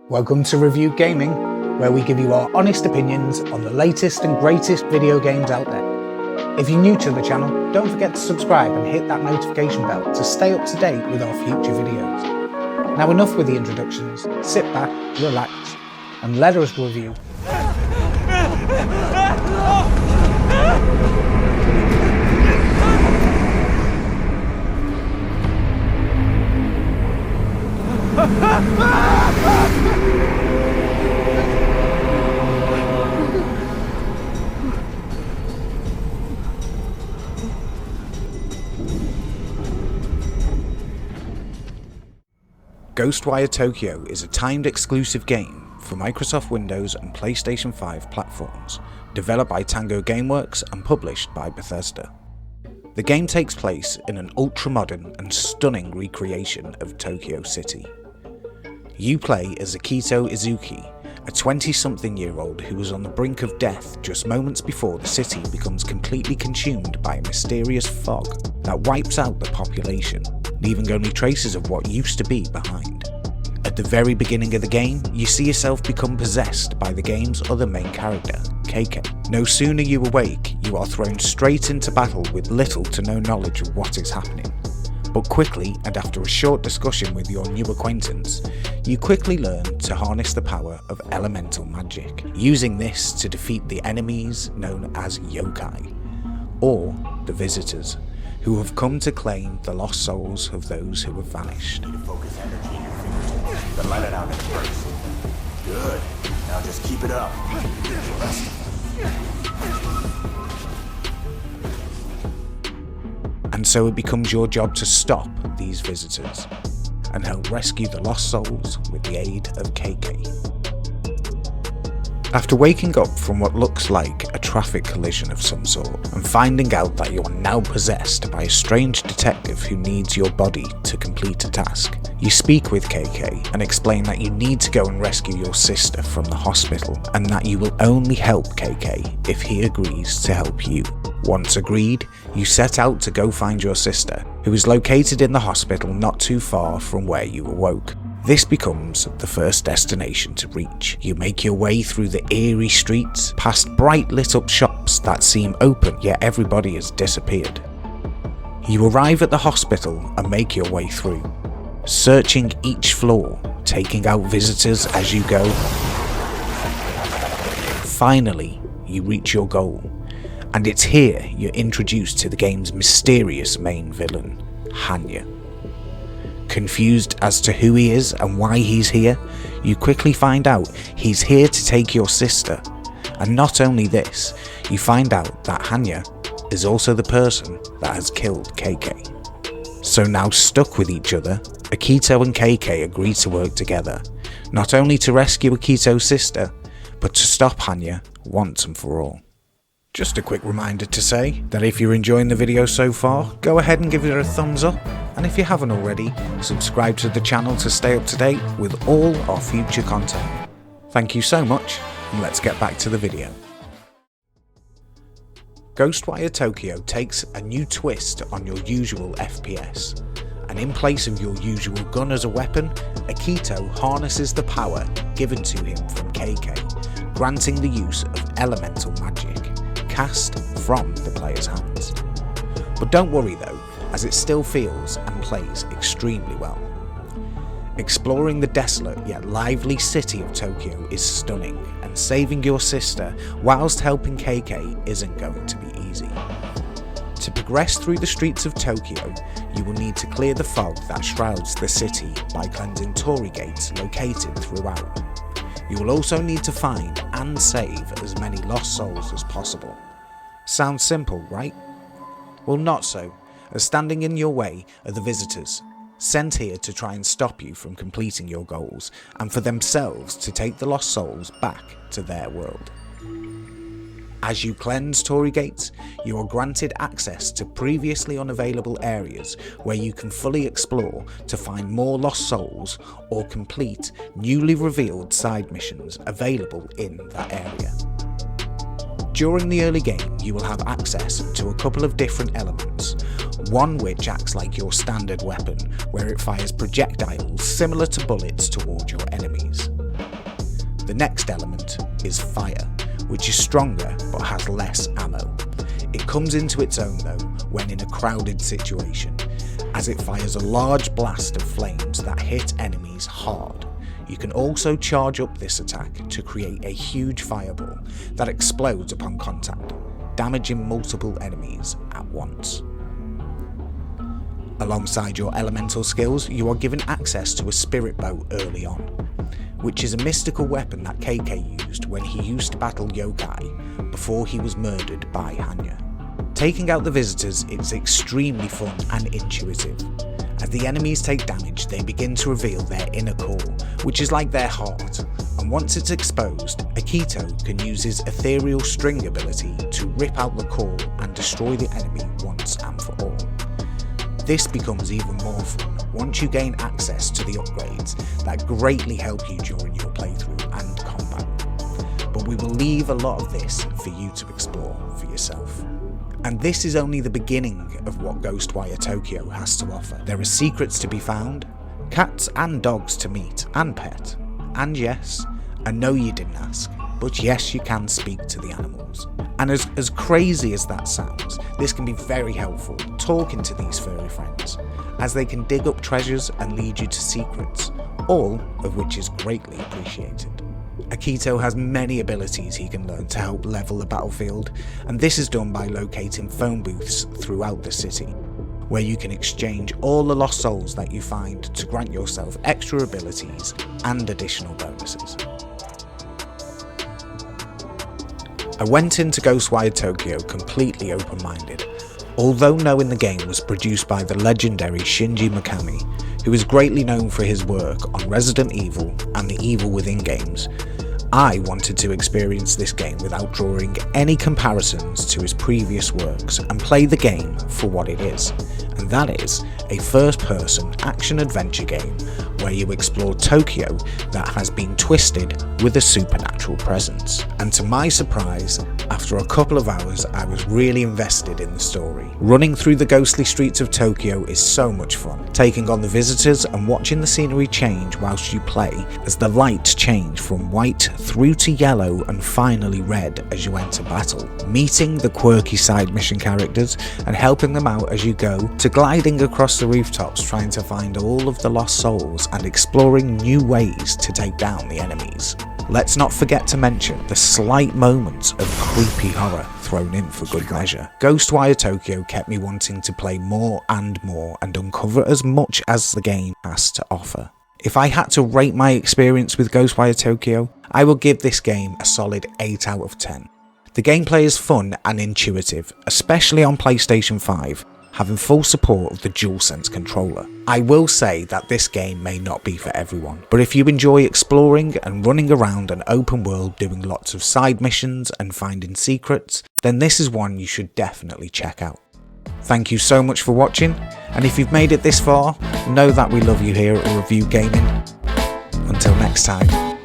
Welcome to Review Gaming, where we give you our honest opinions on the latest and greatest video games out there. If you're new to the channel, don't forget to subscribe and hit that notification bell to stay up to date with our future videos. Now enough with the introductions, sit back, relax, and let us review. Ghostwire Tokyo is a timed exclusive game for Microsoft Windows and PlayStation 5 platforms, developed by Tango Gameworks and published by Bethesda. The game takes place in an ultra-modern and stunning recreation of Tokyo City. You play as Akito Izuki, a 20-something-year-old who was on the brink of death just moments before the city becomes completely consumed by a mysterious fog that wipes out the population, leaving only traces of what used to be behind. At the very beginning of the game, you see yourself become possessed by the game's other main character, KK. No sooner you awake, you are thrown straight into battle with little to no knowledge of what is happening. But quickly, and after a short discussion with your new acquaintance, you quickly learn to harness the power of elemental magic, using this to defeat the enemies known as yokai, or the visitors, who have come to claim the lost souls of those who have vanished. Focus energy in your fingertips, then let it out at first. Good. Now just keep it up. And so it becomes your job to stop these visitors and help rescue the lost souls with the aid of KK. After waking up from what looks like a traffic collision of some sort and finding out that you are now possessed by a strange detective who needs your body to complete a task, you speak with KK and explain that you need to go and rescue your sister from the hospital and that you will only help KK if he agrees to help you. Once agreed, you set out to go find your sister, who is located in the hospital not too far from where you awoke. This becomes the first destination to reach. You make your way through the eerie streets, past bright lit up shops that seem open yet everybody has disappeared. You arrive at the hospital and make your way through, searching each floor, taking out visitors as you go. Finally, you reach your goal, and it's here you're introduced to the game's mysterious main villain, Hanya. Confused as to who he is and why he's here, you quickly find out he's here to take your sister. And not only this, you find out that Hanya is also the person that has killed KK. So now stuck with each other, Akito and KK agree to work together, not only to rescue Akito's sister, but to stop Hanya once and for all. Just a quick reminder to say that if you're enjoying the video so far, go ahead and give it a thumbs up, and if you haven't already, subscribe to the channel to stay up to date with all our future content. Thank you so much, and let's get back to the video. Ghostwire Tokyo takes a new twist on your usual FPS, and in place of your usual gun as a weapon, Akito harnesses the power given to him from KK, granting the use of elemental magic, cast from the player's hands. But don't worry though, as it still feels and plays extremely well. Exploring the desolate yet lively city of Tokyo is stunning, and saving your sister whilst helping KK isn't going to be easy. To progress through the streets of Tokyo, you will need to clear the fog that shrouds the city by cleansing torii gates located throughout. You will also need to find and save as many lost souls as possible. Sounds simple, right? Well, not so, as standing in your way are the visitors, sent here to try and stop you from completing your goals, and for themselves to take the lost souls back to their world. As you cleanse torii gates, you are granted access to previously unavailable areas where you can fully explore to find more lost souls or complete newly revealed side missions available in that area. During the early game, you will have access to a couple of different elements, one which acts like your standard weapon, where it fires projectiles similar to bullets towards your enemies. The next element is fire, which is stronger but has less ammo. It comes into its own though when in a crowded situation, as it fires a large blast of flames that hit enemies hard. You can also charge up this attack to create a huge fireball that explodes upon contact, damaging multiple enemies at once. Alongside your elemental skills, you are given access to a spirit bow early on, which is a mystical weapon that KK used when he used to battle yokai before he was murdered by Hanya. Taking out the visitors is extremely fun and intuitive. As the enemies take damage, they begin to reveal their inner core, which is like their heart, and once it's exposed, Akito can use his ethereal string ability to rip out the core and destroy the enemy once and for all. This becomes even more fun once you gain access to the upgrades that greatly help you during your playthrough and combat. But we will leave a lot of this for you to explore for yourself. And this is only the beginning of what Ghostwire Tokyo has to offer. There are secrets to be found, cats and dogs to meet and pet, and yes, I know you didn't ask, but yes, you can speak to the animals. And as crazy as that sounds, this can be very helpful talking to these furry friends, as they can dig up treasures and lead you to secrets, all of which is greatly appreciated. Akito has many abilities he can learn to help level the battlefield, and this is done by locating phone booths throughout the city, where you can exchange all the lost souls that you find to grant yourself extra abilities and additional bonuses. I went into Ghostwire Tokyo completely open-minded, although knowing the game was produced by the legendary Shinji Mikami, who is greatly known for his work on Resident Evil and the Evil Within games. I wanted to experience this game without drawing any comparisons to his previous works and play the game for what it is, and that is a first-person action-adventure game where you explore Tokyo that has been twisted with a supernatural presence. And to my surprise, after a couple of hours I was really invested in the story. Running through the ghostly streets of Tokyo is so much fun, taking on the visitors and watching the scenery change whilst you play as the lights change from white through to yellow and finally red as you enter battle, meeting the quirky side mission characters and helping them out as you go, to gliding across the rooftops trying to find all of the lost souls and exploring new ways to take down the enemies. Let's not forget to mention the slight moments of creepy horror thrown in for good measure. Ghostwire Tokyo kept me wanting to play more and uncover as much as the game has to offer. If I had to rate my experience with Ghostwire Tokyo, I will give this game a solid 8 out of 10. The gameplay is fun and intuitive, especially on PlayStation 5, having full support of the DualSense controller. I will say that this game may not be for everyone, but if you enjoy exploring and running around an open world doing lots of side missions and finding secrets, then this is one you should definitely check out. Thank you so much for watching, and if you've made it this far, know that we love you here at Review Gaming. Until next time.